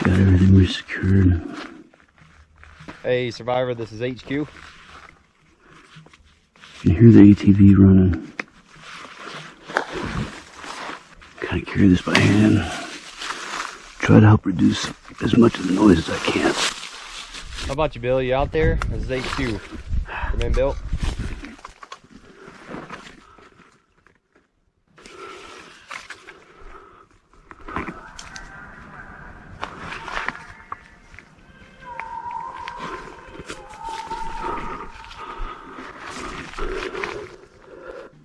Got everything resecured. Hey, Survivor, this is HQ. You can hear the ATV running. Kind of carry this by hand. Try to help reduce as much of the noise as I can. How about you, Bill? You out there? This is HQ. Come in, Bill.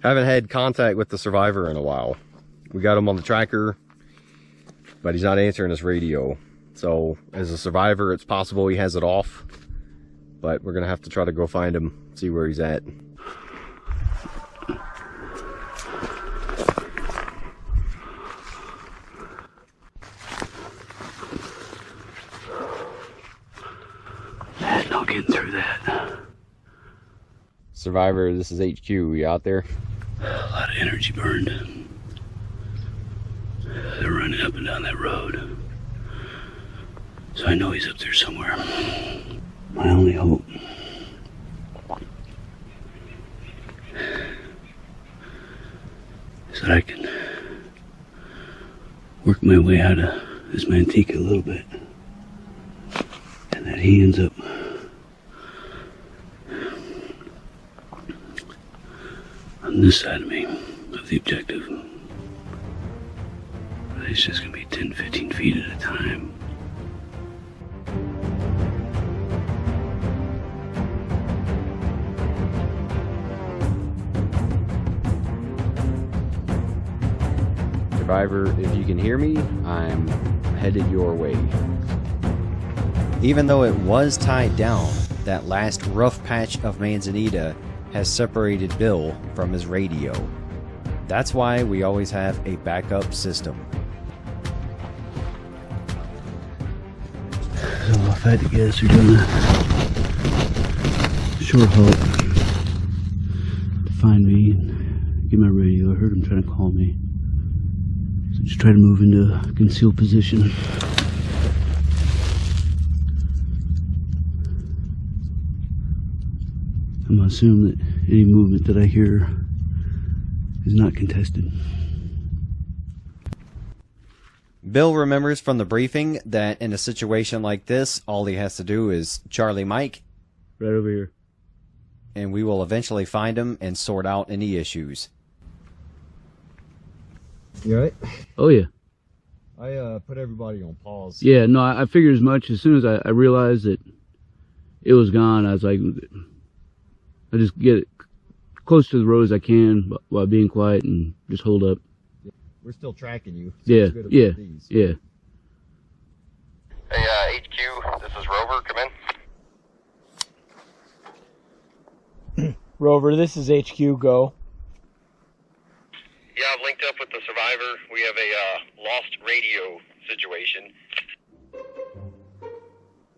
Haven't had contact with the survivor in a while. We got him on the tracker, but he's not answering his radio. So as a survivor, it's possible he has it off, but we're gonna have to try to go find him, see where he's at. No getting through that. Survivor, this is HQ. You out there? A lot of energy burned. They're running up and down that road. So I know he's up there somewhere. My only hope is that I can work my way out of this Manteca a little bit. And that he ends up on this side of me, of the objective. But it's just gonna be 10, 15 feet at a time. Survivor, if you can hear me, I'm headed your way. Even though it was tied down, that last rough patch of Manzanita has separated Bill from his radio. That's why we always have a backup system. So if I had to guess, we're doing a short halt to find me and get my radio. I heard him trying to call me. So just try to move into a concealed position. I'm gonna assume that any movement that I hear is not contested. Bill remembers from the briefing that in a situation like this, all he has to do is Charlie Mike. Right over here. And we will eventually find him and sort out any issues. You alright? Oh yeah. I put everybody on pause. Yeah, no, I figured as much. As soon as I realized that it was gone, I was like, I just get it close to the road as I can while being quiet and just hold up. We're still tracking you. So yeah, yeah, yeah. Hey, HQ, this is Rover. Come in. Rover, this is HQ. Go. Yeah, I've linked up with the survivor. We have a lost radio situation.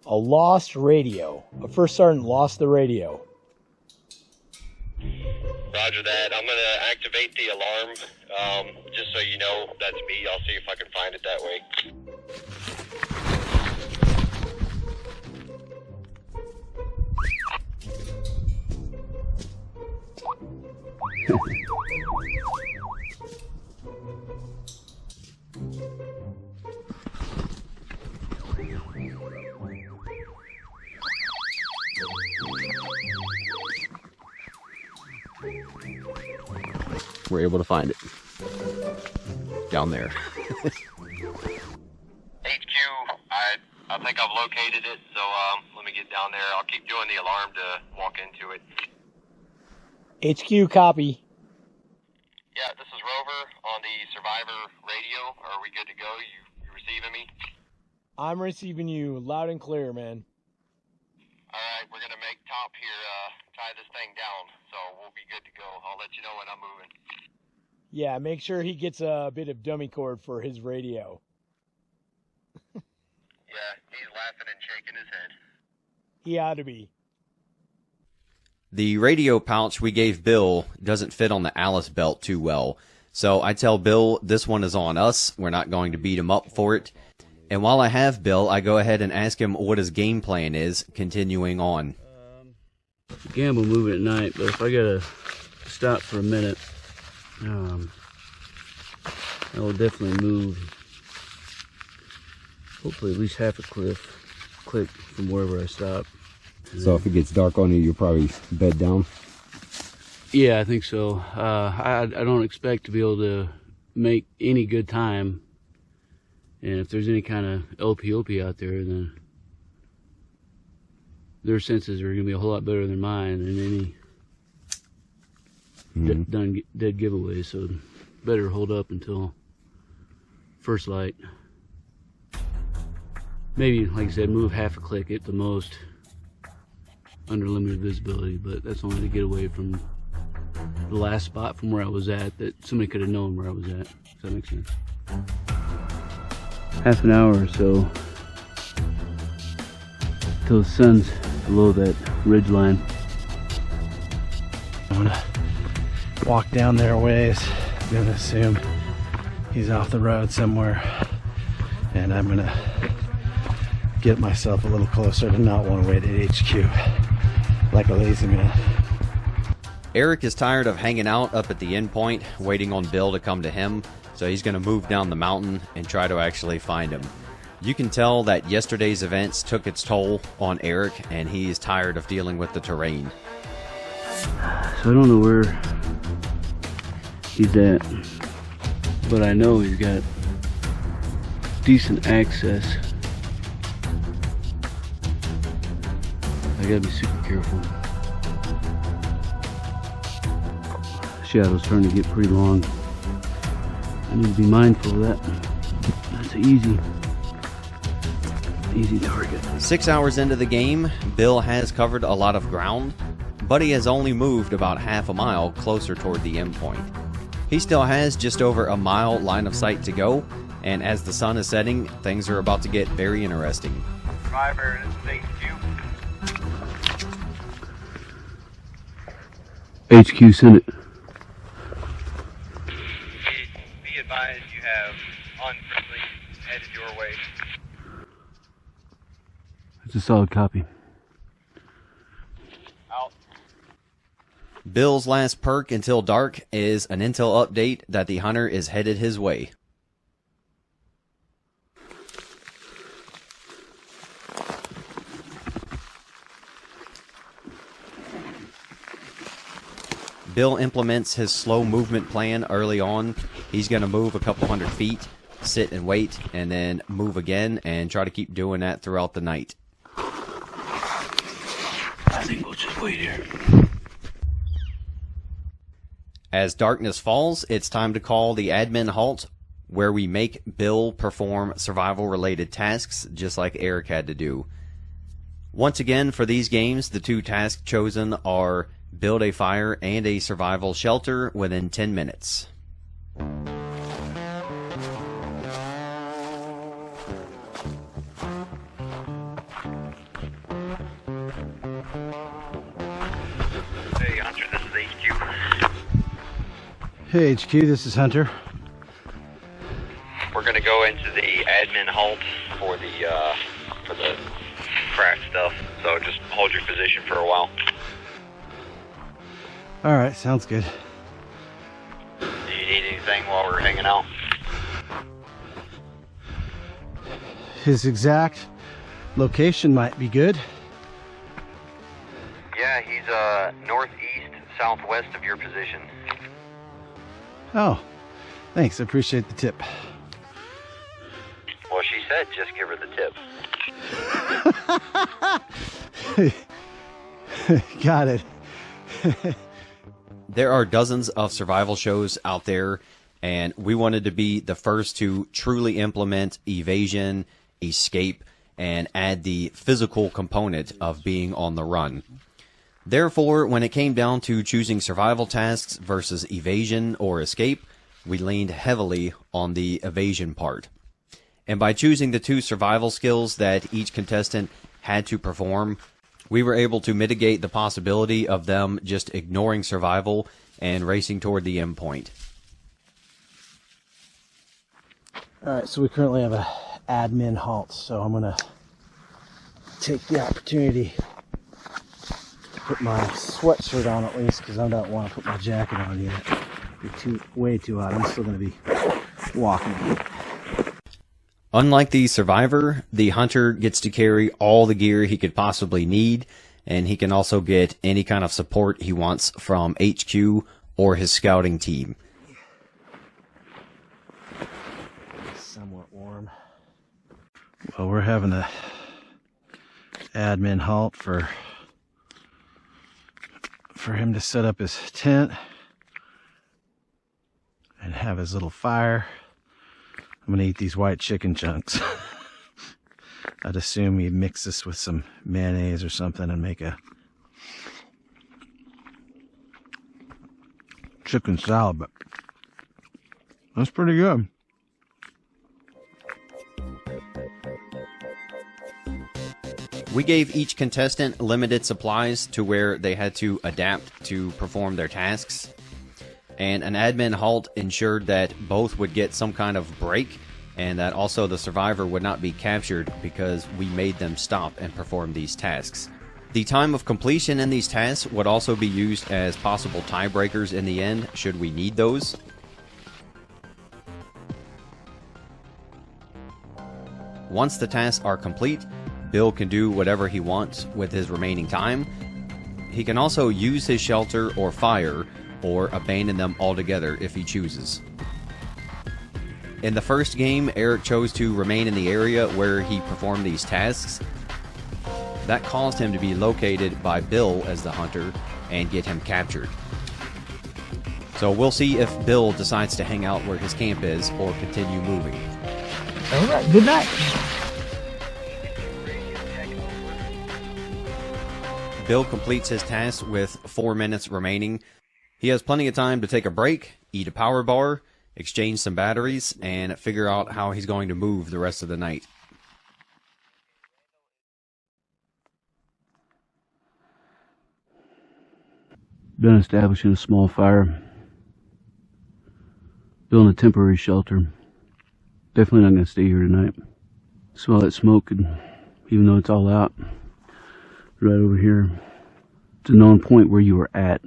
A lost radio. A first sergeant lost the radio. Roger that. I'm going to activate the alarm, just so you know that's me. I'll see if I can find it that way. We're able to find it. Down there. HQ, I think I've located it, so let me get down there. I'll keep doing the alarm to walk into it. HQ, copy. Yeah, this is Rover on the survivor radio. Are we good to go? You receiving me? I'm receiving you loud and clear, man. Alright, we're gonna make Top here tie this thing down, so we'll be good to go. I'll let you know when I'm moving. Yeah, make sure he gets a bit of dummy cord for his radio. Yeah, he's laughing and shaking his head. He ought to be. The radio pouch we gave Bill doesn't fit on the Alice belt too well. So I tell Bill this one is on us. We're not going to beat him up for it. And while I have Bill, I go ahead and ask him what his game plan is continuing on. Gamble moving at night, but if I gotta stop for a minute, I will definitely move. Hopefully at least half a click from wherever I stop. So if it gets dark on you, you'll probably bed down? Yeah, I think so. I don't expect to be able to make any good time. And if there's any kind of LPOP out there, then their senses are going to be a whole lot better than mine and any dead giveaway. So better hold up until first light. Maybe, like I said, move half a click at the most under limited visibility, but that's only to get away from the last spot from where I was at that somebody could have known where I was at. Does that make sense? Half an hour or so till the sun's below that ridge line. I'm gonna walk down there a ways. I'm gonna assume he's off the road somewhere, and I'm gonna get myself a little closer to not want to wait at HQ like a lazy man. Eric is tired of hanging out up at the endpoint, waiting on Bill to come to him, so he's going to move down the mountain and try to actually find him. You can tell that yesterday's events took its toll on Eric, and he is tired of dealing with the terrain. So I don't know where he's at, but I know he's got decent access. I gotta be super careful. Shadow's starting to get pretty long. I need to be mindful of that. That's an easy target. 6 hours into the game, Bill has covered a lot of ground, but he has only moved about half a mile closer toward the endpoint. He still has just over a mile line of sight to go, and as the sun is setting, things are about to get very interesting. Survivor, this is HQ. HQ, send it. Be advised you have unfriendly headed your way. It's a solid copy. Out. Bill's last perk until dark is an intel update that the hunter is headed his way. Bill implements his slow movement plan early on. He's going to move a couple 100 feet, sit and wait, and then move again and try to keep doing that throughout the night. I think we'll just wait here. As darkness falls, it's time to call the admin halt, where we make Bill perform survival-related tasks just like Eric had to do. Once again, for these games, the two tasks chosen are build a fire and a survival shelter within 10 minutes. Hey, Hunter, this is HQ. Hey HQ, this is Hunter. We're gonna go into the admin halt for the craft stuff. So just hold your position for a while. Alright, sounds good. Do you need anything while we're hanging out? His exact location might be good. Yeah, he's northeast, southwest of your position. Oh, thanks, I appreciate the tip. Well, she said just give her the tip. Got it. There are dozens of survival shows out there, and we wanted to be the first to truly implement evasion, escape, and add the physical component of being on the run. Therefore, when it came down to choosing survival tasks versus evasion or escape, we leaned heavily on the evasion part. And by choosing the two survival skills that each contestant had to perform, we were able to mitigate the possibility of them just ignoring survival and racing toward the end point. Alright, so we currently have a admin halts, so I'm gonna take the opportunity to put my sweatshirt on at least, because I don't want to put my jacket on yet. It'd be way too hot. I'm still gonna be walking. Unlike the Survivor, the Hunter gets to carry all the gear he could possibly need, and he can also get any kind of support he wants from HQ or his scouting team. Somewhat warm. Well, we're having a admin halt for him to set up his tent and have his little fire. I'm gonna eat these white chicken chunks. I'd assume he'd mix this with some mayonnaise or something and make a chicken salad, but that's pretty good. We gave each contestant limited supplies to where they had to adapt to perform their tasks. And an admin halt ensured that both would get some kind of break, and that also the Survivor would not be captured because we made them stop and perform these tasks. The time of completion in these tasks would also be used as possible tiebreakers in the end, should we need those. Once the tasks are complete, Bill can do whatever he wants with his remaining time. He can also use his shelter or fire, or abandon them altogether if he chooses. In the first game, Eric chose to remain in the area where he performed these tasks. That caused him to be located by Bill as the hunter and get him captured. So we'll see if Bill decides to hang out where his camp is or continue moving. All right, good night. Bill completes his task with 4 minutes remaining. He has plenty of time to take a break, eat a power bar, exchange some batteries, and figure out how he's going to move the rest of the night. Done establishing a small fire. Building a temporary shelter. Definitely not going to stay here tonight. Smell that smoke, even though it's all out. Right over here. It's a known point where you were at.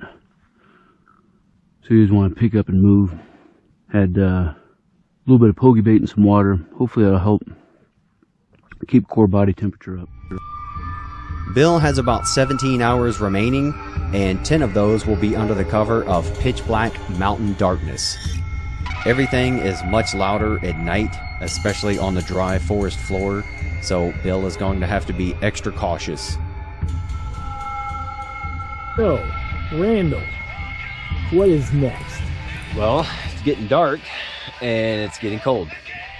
So you just want to pick up and move. Had a little bit of pokey bait and some water. Hopefully that'll help keep core body temperature up. Bill has about 17 hours remaining, and 10 of those will be under the cover of pitch black mountain darkness. Everything is much louder at night, especially on the dry forest floor, so Bill is going to have to be extra cautious. So, Randall, what is next? Well, it's getting dark and it's getting cold.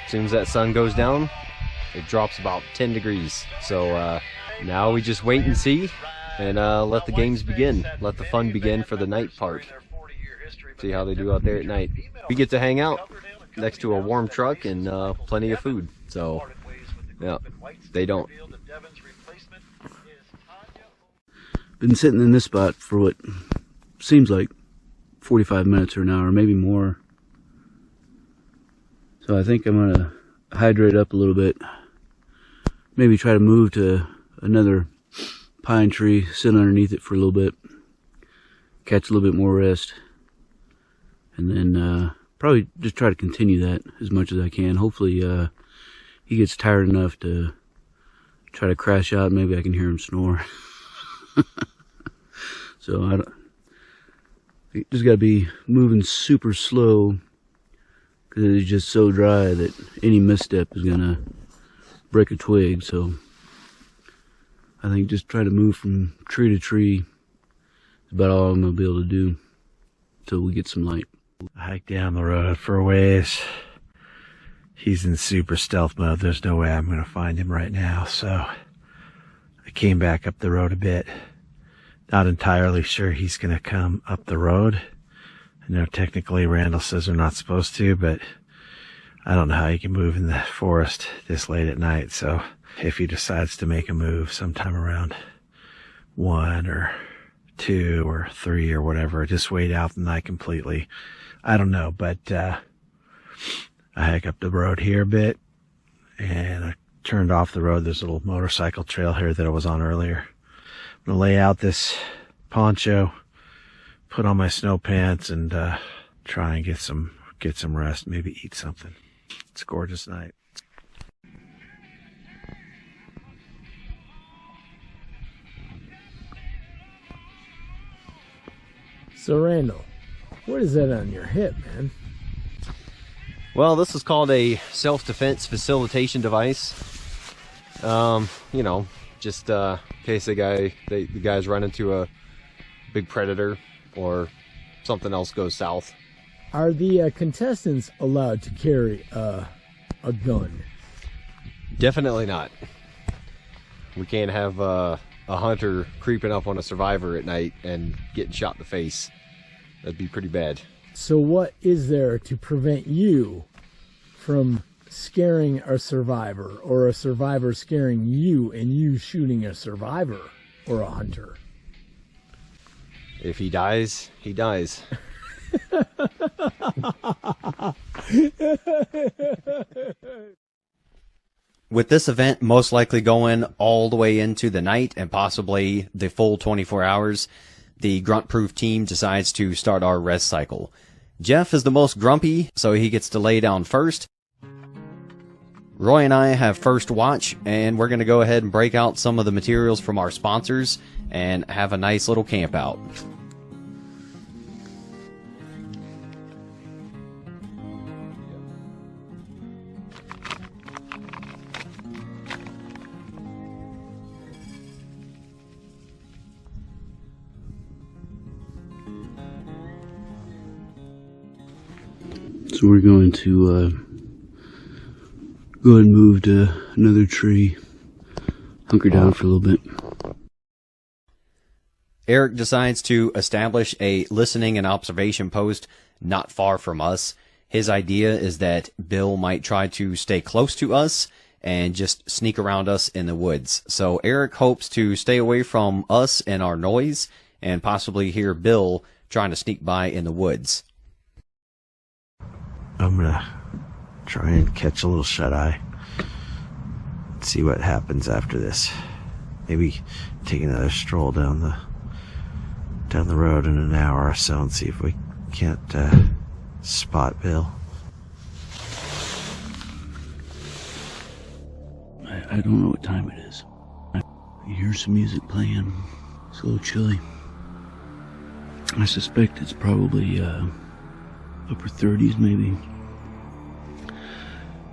As soon as that sun goes down, it drops about 10 degrees. So now we just wait and see and let the games begin. Let the fun begin for the night part. See how they do out there at night. We get to hang out next to a warm truck and plenty of food. So, yeah, they don't. Been sitting in this spot for what seems like 45 minutes or an hour, maybe more. So I think I'm gonna hydrate up a little bit. Maybe try to move to another pine tree, sit underneath it for a little bit, catch a little bit more rest, and then probably just try to continue that as much as I can. Hopefully he gets tired enough to try to crash out. Maybe I can hear him snore. So you just got to be moving super slow, because it's just so dry that any misstep is gonna break a twig. So I think just try to move from tree to tree is about all I'm gonna be able to do until we get some light. I hiked down the road for a ways. He's in super stealth mode. There's no way I'm gonna find him right now, so I came back up the road a bit. Not entirely sure he's going to come up the road. I know technically Randall says we're not supposed to, but I don't know how he can move in the forest this late at night. So if he decides to make a move sometime around 1 or 2 or 3 or whatever, just wait out the night completely. I don't know, but I hike up the road here a bit and I turned off the road. There's a little motorcycle trail here that I was on earlier. I'm gonna lay out this poncho, put on my snow pants, and try and get some rest, maybe eat something. It's a gorgeous night. So Randall, what is that on your hip, man? Well, this is called a self-defense facilitation device. You know, just in case the guys run into a big predator or something else goes south. Are the contestants allowed to carry a gun? Definitely not. We can't have a hunter creeping up on a survivor at night and getting shot in the face. That'd be pretty bad. So what is there to prevent you from scaring a survivor, or a survivor scaring you and you shooting a survivor or a hunter? If he dies, he dies. With this event most likely going all the way into the night and possibly the full 24 hours, the grunt-proof team decides to start our rest cycle. Jeff is the most grumpy, so he gets to lay down first. Roy and I have first watch, and we're going to go ahead and break out some of the materials from our sponsors and have a nice little camp out. So we're going to go ahead and move to another tree, hunker down for a little bit. Eric decides to establish a listening and observation post not far from us. His idea is that Bill might try to stay close to us and just sneak around us in the woods. So Eric hopes to stay away from us and our noise and possibly hear Bill trying to sneak by in the woods. I'm gonna try and catch a little shut-eye. See what happens after this. Maybe take another stroll down the road in an hour or so and see if we can't spot Bill. I don't know what time it is. I hear some music playing. It's a little chilly. I suspect it's probably upper 30s maybe.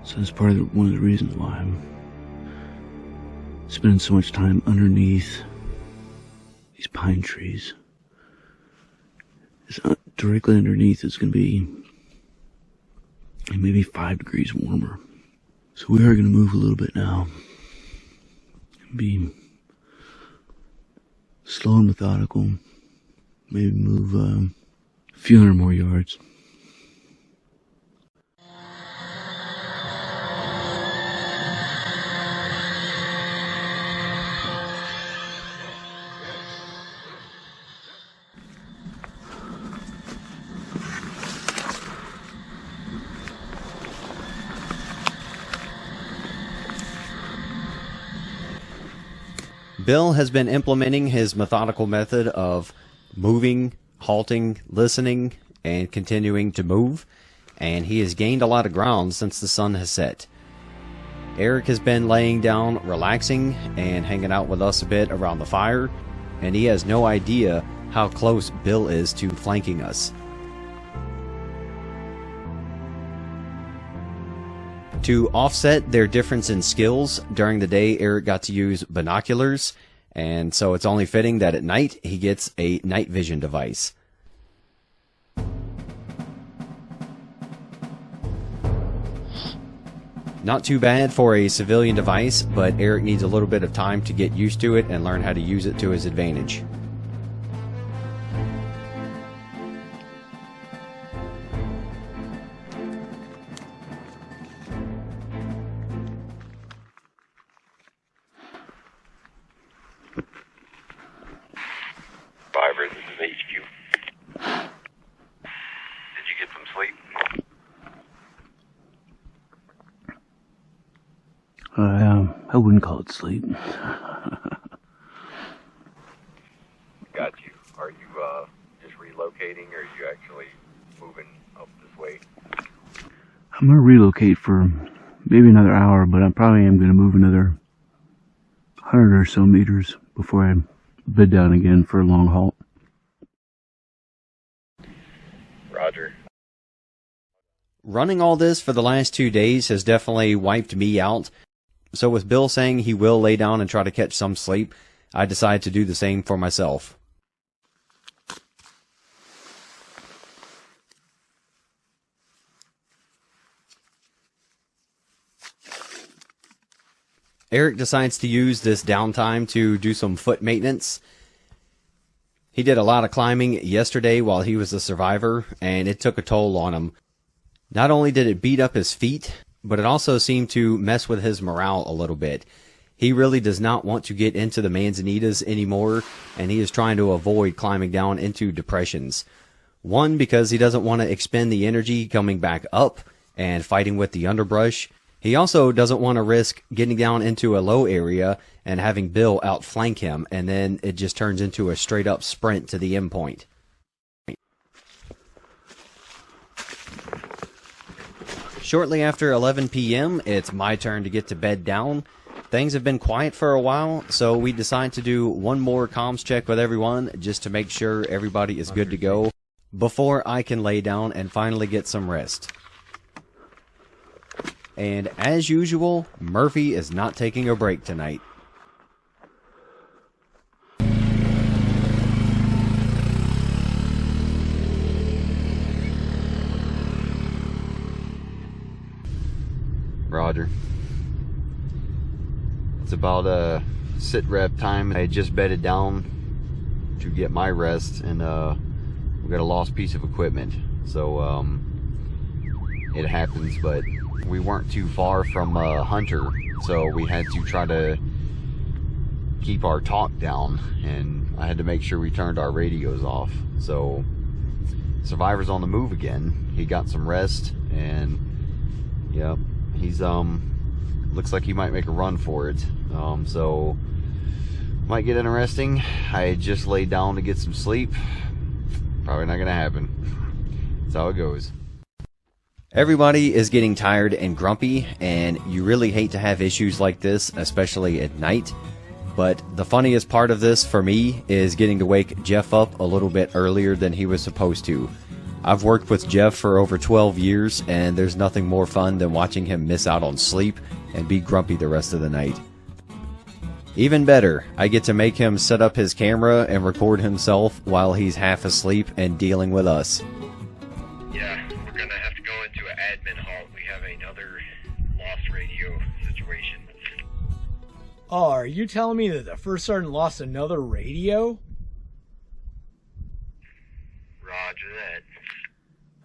So that's part of one of the reasons why I'm spending so much time underneath these pine trees. It's not directly underneath. It's going to be maybe 5 degrees warmer. So we are going to move a little bit now. Be slow and methodical. Maybe move a few hundred more yards. Bill has been implementing his methodical method of moving, halting, listening, and continuing to move, and he has gained a lot of ground since the sun has set. Eric has been laying down, relaxing, and hanging out with us a bit around the fire, and he has no idea how close Bill is to flanking us. To offset their difference in skills, during the day Eric got to use binoculars, and so it's only fitting that at night he gets a night vision device. Not too bad for a civilian device, but Eric needs a little bit of time to get used to it and learn how to use it to his advantage. Survivor, this is HQ. Did you get some sleep? I wouldn't call it sleep. Got you. Are you just relocating, or are you actually moving up this way? I'm gonna relocate for maybe another hour, but I probably am gonna move another 100 or so meters before I bed down again for a long halt. Roger. Running all this for the last 2 days has definitely wiped me out. So with Bill saying he will lay down and try to catch some sleep, I decided to do the same for myself. Eric decides to use this downtime to do some foot maintenance. He did a lot of climbing yesterday while he was a survivor, and it took a toll on him. Not only did it beat up his feet, but it also seemed to mess with his morale a little bit. He really does not want to get into the manzanitas anymore, and he is trying to avoid climbing down into depressions. One, because he doesn't want to expend the energy coming back up and fighting with the underbrush. He also doesn't want to risk getting down into a low area and having Bill outflank him, and then it just turns into a straight up sprint to the end point. Shortly after 11 p.m., it's my turn to get to bed down. Things have been quiet for a while, so we decide to do one more comms check with everyone just to make sure everybody is good to go before I can lay down and finally get some rest. And as usual, Murphy is not taking a break tonight. Roger. It's about sit rep time. I just bedded down to get my rest, and we got a lost piece of equipment. So it happens, but we weren't too far from Hunter, so we had to try to keep our talk down, and I had to make sure we turned our radios off. So Survivor's on the move again. He got some rest, and yeah, he's looks like he might make a run for it. So might get interesting. I just laid down to get some sleep. Probably not gonna happen. That's how it goes. Everybody is getting tired and grumpy, and you really hate to have issues like this, especially at night. But the funniest part of this for me is getting to wake Jeff up a little bit earlier than he was supposed to. I've worked with Jeff for over 12 years, and there's nothing more fun than watching him miss out on sleep and be grumpy the rest of the night. Even better, I get to make him set up his camera and record himself while he's half asleep and dealing with us. Yeah, we're gonna have to go into an admin halt. We have another lost radio situation. Oh, are you telling me that the first sergeant lost another radio? Roger that.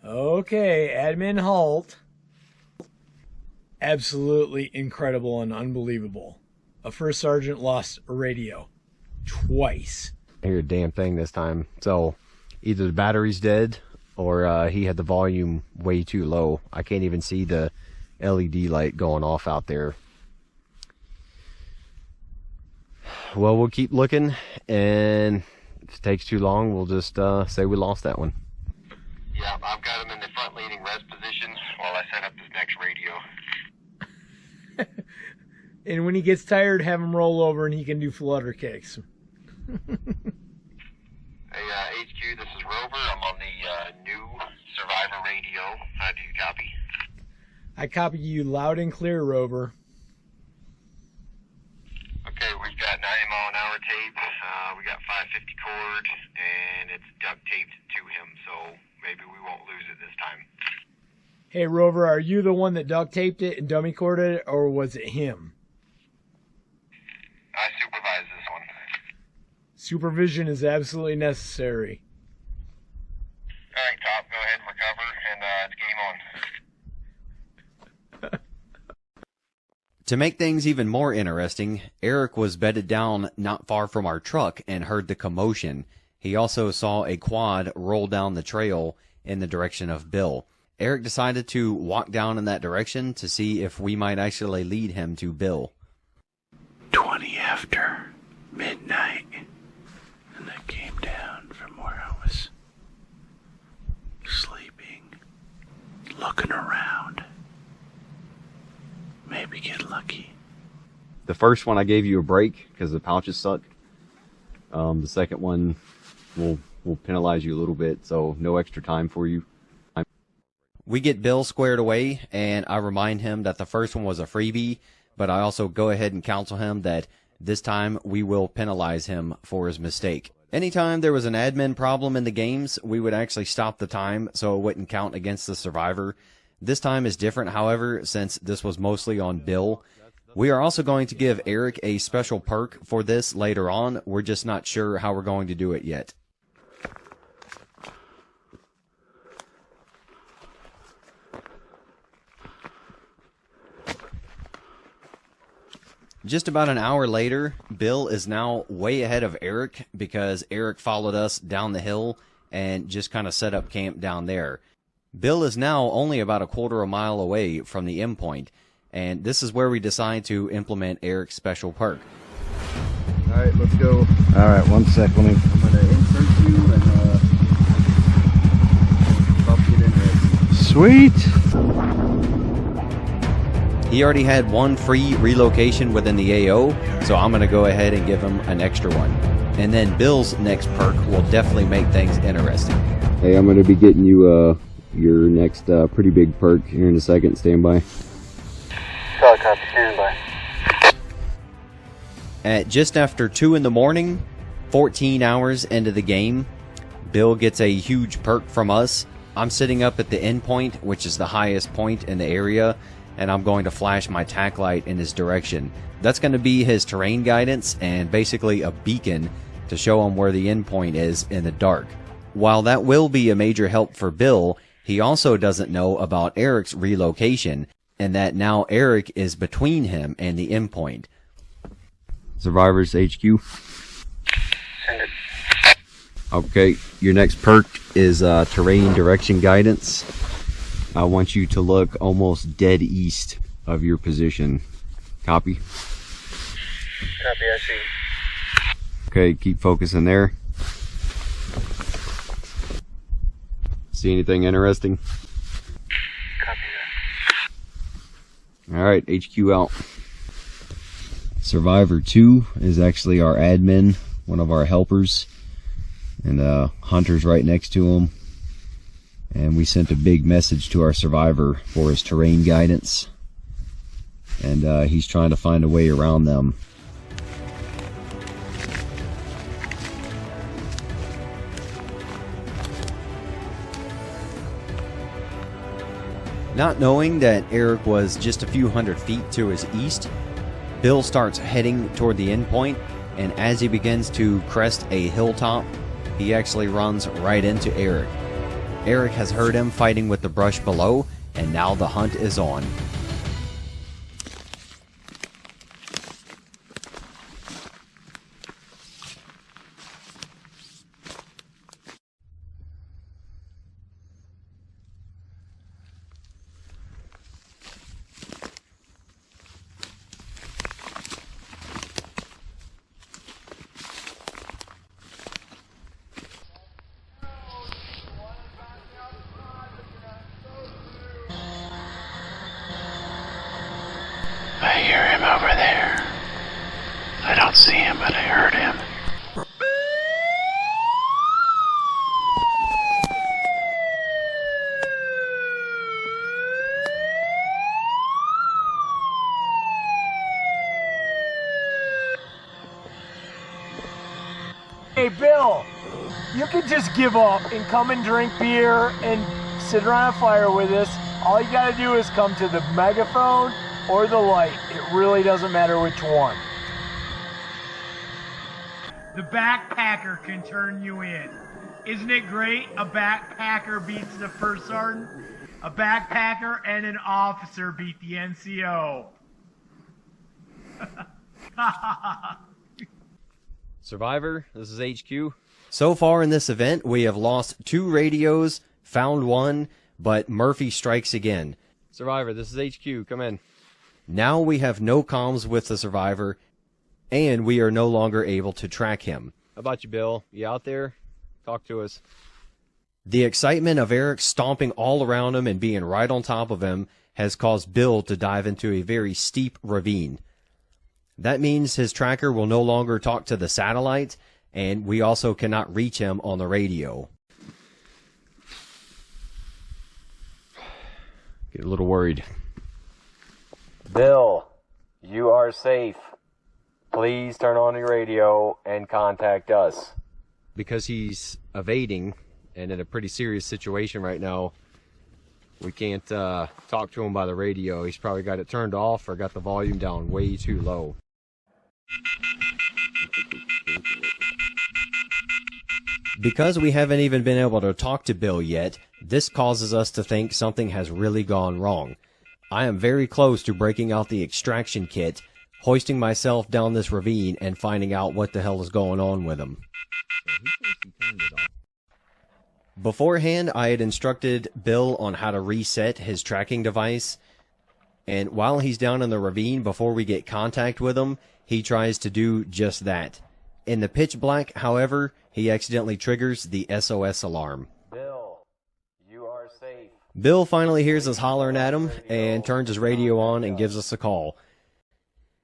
Okay, admin halt. Absolutely incredible and unbelievable. A first sergeant lost a radio. Twice. I hear a damn thing this time. So either the battery's dead, or he had the volume way too low. I can't even see the LED light going off out there. Well, we'll keep looking, and if it takes too long, we'll just say we lost that one. Yeah, I've got him in the front leading rest position while I set up this next radio. And when he gets tired, have him roll over and he can do flutter kicks. Hey, HQ, this is Rover. I'm on the new Survivor radio. How do you copy? I copy you loud and clear, Rover. Okay, we've got 90-mile-an-hour tape. We got 550 cord, and it's duct taped to him, so maybe we won't lose it this time. Hey, Rover, are you the one that duct taped it and dummy corded it, or was it him? I supervise this one. Supervision is absolutely necessary. All right, Top, go ahead and recover, and it's game on. To make things even more interesting, Eric was bedded down not far from our truck and heard the commotion. He also saw a quad roll down the trail in the direction of Bill. Eric decided to walk down in that direction to see if we might actually lead him to Bill. 20 after midnight, and I came down from where I was sleeping, looking around. Maybe get lucky. The first one I gave you a break because the pouches suck. The second one will penalize you a little bit, so no extra time for you. We get Bill squared away, and I remind him that the first one was a freebie, but I also go ahead and counsel him that this time we will penalize him for his mistake. Anytime there was an admin problem in the games, we would actually stop the time so it wouldn't count against the survivor. This time is different, however, since this was mostly on Bill. We are also going to give Eric a special perk for this later on. We're just not sure how we're going to do it yet. Just about an hour later, Bill is now way ahead of Eric because Eric followed us down the hill and just kind of set up camp down there. Bill is now only about a quarter of a mile away from the endpoint, and this is where we decide to implement Eric's special perk. Alright, let's go. Alright, 1 sec, let me... I'm going to insert you and probably get in there. Sweet! He already had one free relocation within the AO, so I'm going to go ahead and give him an extra one. And then Bill's next perk will definitely make things interesting. Hey, I'm going to be getting you your next pretty big perk here in a second. Stand by. Solid copy, stand by. At just after 2 in the morning, 14 hours into the game, Bill gets a huge perk from us. I'm sitting up at the endpoint, which is the highest point in the area, and I'm going to flash my tack light in his direction. That's going to be his terrain guidance and basically a beacon to show him where the endpoint is in the dark. While that will be a major help for Bill, he also doesn't know about Eric's relocation, and that now Eric is between him and the endpoint. Survivors HQ. Send it. Okay, your next perk is terrain direction guidance. I want you to look almost dead east of your position. Copy? Copy, I see. Okay, keep focusing there. See anything interesting? Copy that. Alright, HQ out. Survivor 2 is actually our admin, one of our helpers. And Hunter's right next to him. And we sent a big message to our survivor for his terrain guidance. And he's trying to find a way around them. Not knowing that Eric was just a few hundred feet to his east, Bill starts heading toward the endpoint, and as he begins to crest a hilltop, he actually runs right into Eric. Eric has heard him fighting with the brush below, and now the hunt is on. I hear him over there. I don't see him, but I heard him. Hey, Bill, you could just give up and come and drink beer and sit around a fire with us. All you gotta do is come to the megaphone or the light. It really doesn't matter which one. The backpacker can turn you in. Isn't it great? A backpacker beats the first sergeant. A backpacker and an officer beat the NCO. Survivor, this is HQ. So far in this event, we have lost 2 radios, found 1, but Murphy strikes again. Survivor, this is HQ. Come in. Now we have no comms with the Survivor, and we are no longer able to track him. How about you, Bill? You out there? Talk to us. The excitement of Eric stomping all around him and being right on top of him has caused Bill to dive into a very steep ravine. That means his tracker will no longer talk to the satellite, and we also cannot reach him on the radio. Get a little worried. Bill, you are safe. Please turn on your radio and contact us. Because he's evading and in a pretty serious situation right now, we can't talk to him by the radio. He's probably got it turned off or got the volume down way too low. Because we haven't even been able to talk to Bill yet, this causes us to think something has really gone wrong. I am very close to breaking out the extraction kit, hoisting myself down this ravine, and finding out what the hell is going on with him. Beforehand, I had instructed Bill on how to reset his tracking device, and while he's down in the ravine before we get contact with him, he tries to do just that. In the pitch black, however, he accidentally triggers the SOS alarm. Bill, you are safe. Bill finally hears us hollering at him and turns his radio on and gives us a call.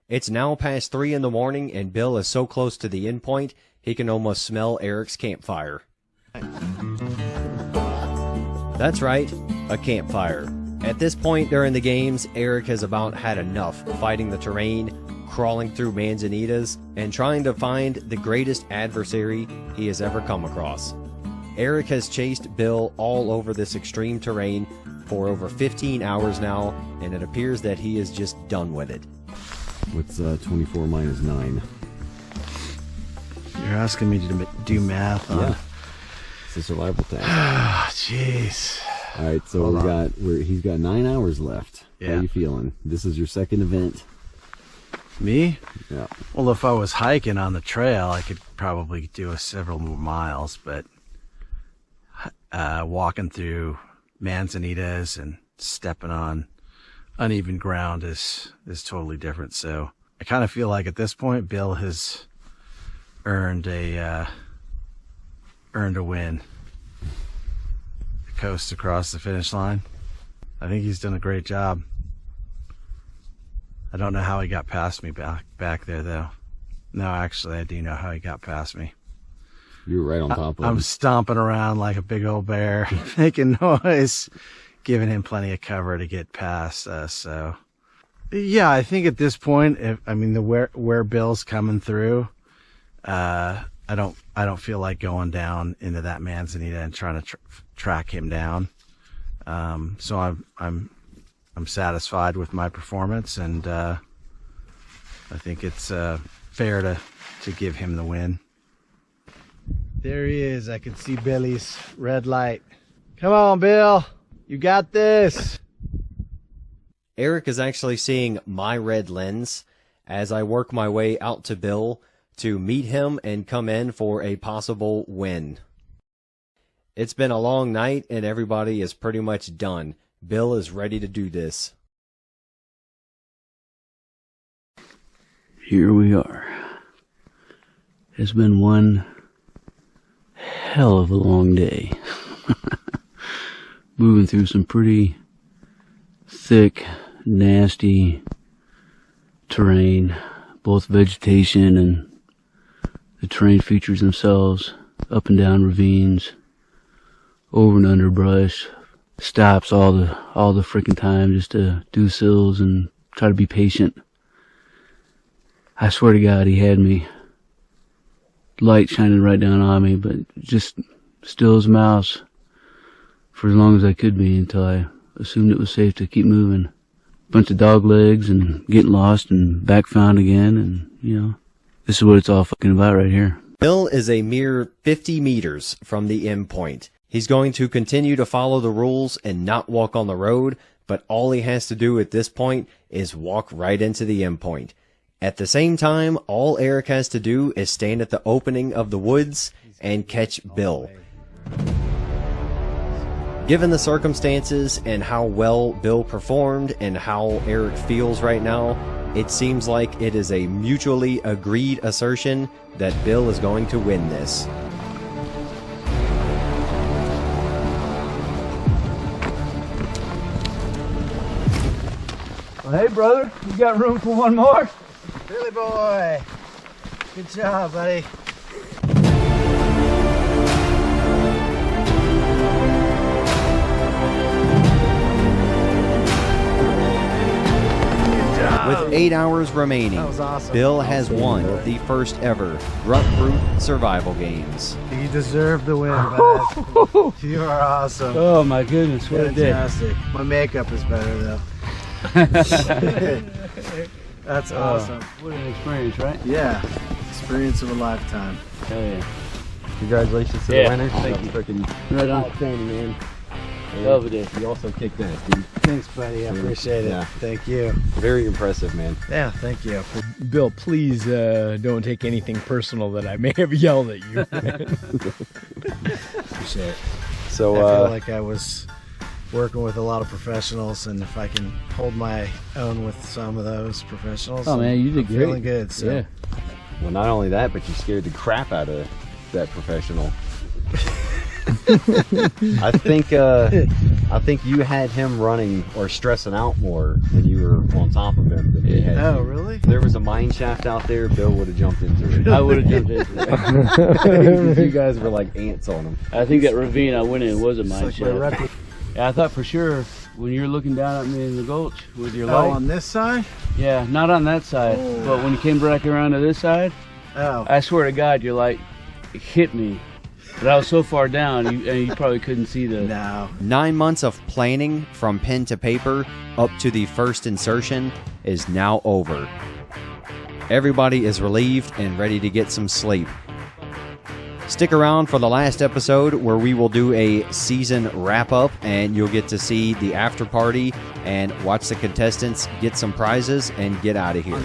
It's now past 3 in the morning, and Bill is so close to the endpoint, he can almost smell Eric's campfire. That's right, a campfire. At this point during the games, Eric has about had enough fighting the terrain, crawling through manzanitas, and trying to find the greatest adversary he has ever come across. Eric has chased Bill all over this extreme terrain for over 15 hours now, and it appears that he is just done with it. What's 24 minus 9? You're asking me to do math on... Yeah. It's a survival task. Ah, jeez. All right, so he's got 9 hours left. Yeah. How are you feeling? This is your second event. Me? Yeah. Well, if I was hiking on the trail, I could probably do several more miles, but walking through manzanitas and stepping on uneven ground is totally different. So I kind of feel like at this point, Bill has earned a win. The coast across the finish line. I think he's done a great job. I don't know how he got past me back there, though. No, actually, I do know how he got past me. You were right on top of him. I'm stomping around like a big old bear, making noise, giving him plenty of cover to get past us. So, yeah, I think at this point, where Bill's coming through, I don't feel like going down into that manzanita and trying to track him down. So I'm satisfied with my performance, and I think it's fair to give him the win. There he is. I can see Billy's red light. Come on, Bill. You got this. Eric is actually seeing my red lens as I work my way out to Bill to meet him and come in for a possible win. It's been a long night and everybody is pretty much done. Bill is ready to do this. Here we are. It's been one hell of a long day. Moving through some pretty thick, nasty terrain, both vegetation and the terrain features themselves, up and down ravines, over and under brush, stops all the freaking time just to do sills and try to be patient. I swear to God, he had me. Light shining right down on me, but just still as a mouse for as long as I could be until I assumed it was safe to keep moving. Bunch of dog legs and getting lost and back found again, and this is what it's all fucking about right here. Bill is a mere 50 meters from the end point. He's going to continue to follow the rules and not walk on the road, but all he has to do at this point is walk right into the end point. At the same time, all Eric has to do is stand at the opening of the woods and catch Bill. Given the circumstances and how well Bill performed and how Eric feels right now, it seems like it is a mutually agreed assertion that Bill is going to win this. Well, hey, brother, you got room for one more? Billy boy, good job, buddy. With 8 hours remaining, That was awesome. Bill has won the first ever Grunt Brute Survival Games. You deserve the win, bud. You are awesome. Oh my goodness, what a day. Fantastic. My makeup is better though. That's awesome. What an experience, right? Yeah. Experience of a lifetime. Hell yeah. Congratulations to Yeah, the winner. thank That was you. freaking Right on. outstanding, man. Hell of a day. You also kicked ass, dude. Thanks, buddy. I appreciate it. Yeah. Thank you. Very impressive, man. Yeah, thank you. Bill, please don't take anything personal that I may have yelled at you. Appreciate it. So, I feel like I was working with a lot of professionals, and if I can hold my own with some of those professionals, Oh man, you did I'm great. feeling good. So. Yeah. well, not only that, but you scared the crap out of that professional. I think you had him running or stressing out more when you were on top of him than he had. Oh, you. really? If there was a mine shaft out there, Bill would have jumped into it. I would have jumped into that. You guys were like ants on him. I think that ravine I went in was a mine It's like my shaft. rep- Yeah, I thought for sure when you were looking down at me in the gulch with your Oh, light. on this side? Yeah, not on that side, but when you came back around to this side, Oh. I swear to God, your light hit me. But I was so far down, you probably couldn't see the. No. 9 months of planning from pen to paper up to the first insertion is now over. Everybody is relieved and ready to get some sleep. Stick around for the last episode where we will do a season wrap-up and you'll get to see the after party and watch the contestants get some prizes and get out of here.